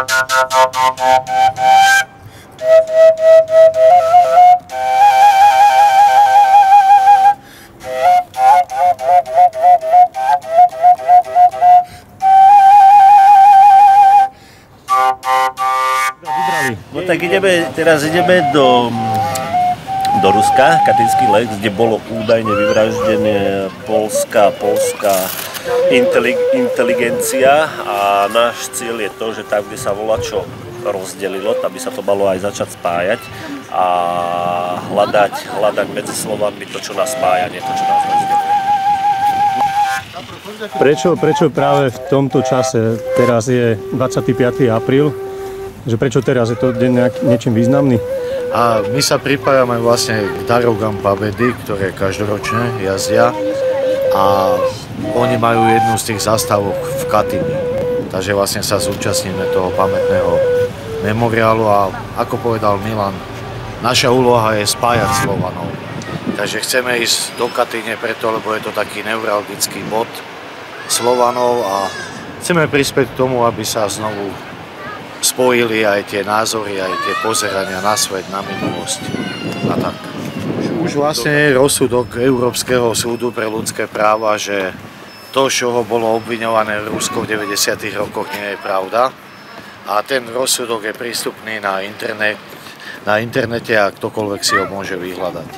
No tak teraz ideme do Ruska, Katynský les, kde bolo údajne vyvraždené polská inteligencia a náš cieľ je to, že tam, kde sa volačo rozdelilo, tam by sa to malo aj začať spájať a hľadať medzi slovami to, čo nás spája, nie to, čo nás rozdeluje. Prečo práve v tomto čase, teraz je 25. apríl, že prečo teraz je to deň niečím významný? A my sa pripájame vlastne k Darogám Pabedy, ktoré každoročne jazdia a oni majú jednu z tých zastávok v Katyni. Takže vlastne sa zúčastníme toho pamätného memoriálu a ako povedal Milan, naša úloha je spájať Slovanov. Takže chceme ísť do Katyne preto, lebo je to taký neuralgický bod Slovanov a chceme prispieť k tomu, aby sa znovu spojili aj tie názory, aj tie pozerania na svet, na minulosť a tak. Už vlastne je rozsudok Európskeho súdu pre ľudské práva, že to, čo ho bolo obviňované Rusko v 90. rokoch, nie je pravda. A ten rozsudok je prístupný na internete a ktokoľvek si ho môže vyhľadať.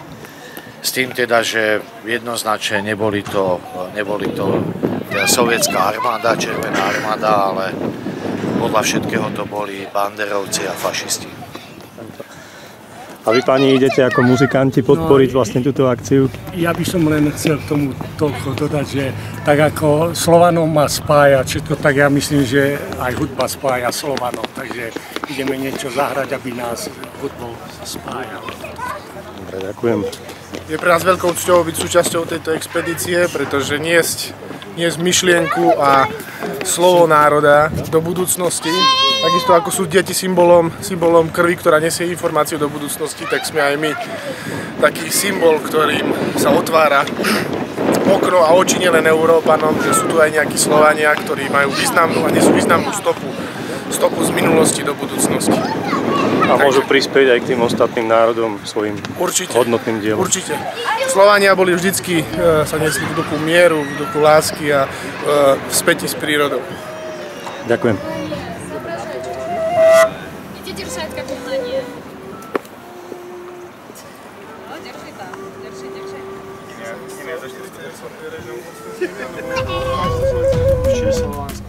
S tým teda, že jednoznačne neboli to sovietská armáda, červená armáda, ale podľa všetkého to boli banderovci a fašisti. A vy, pani, idete ako muzikanti podporiť vlastne túto akciu? Ja by som len chcel k tomu toľko dodať, že tak ako Slovanov má spájať všetko, tak ja myslím, že aj hudba spája Slovanov. Takže ideme niečo zahrať, aby nás hudbou spájalo. Dobre, ďakujem. Je pre nás veľkou cťou byť súčasťou tejto expedície, pretože niesť myšlienku a slovo národa do budúcnosti. Takisto ako sú deti symbolom krvi, ktorá nesie informáciu do budúcnosti, tak sme aj my taký symbol, ktorým sa otvára okno a oči nielen Európanom, že sú tu aj nejakí Slovania, ktorí majú významnú a nesú významnú stopu z minulosti do budúcnosti. A môžu prispieť aj k tým ostatným národom svojim hodnotným dielom. Určite. Slovania boli vždycky, sa nesli v duchu mieru, v duchu lásky a v späti s prírodou. Ďakujem. Идите решать, как узнание. Держи там, держи. Ešte Slovanská.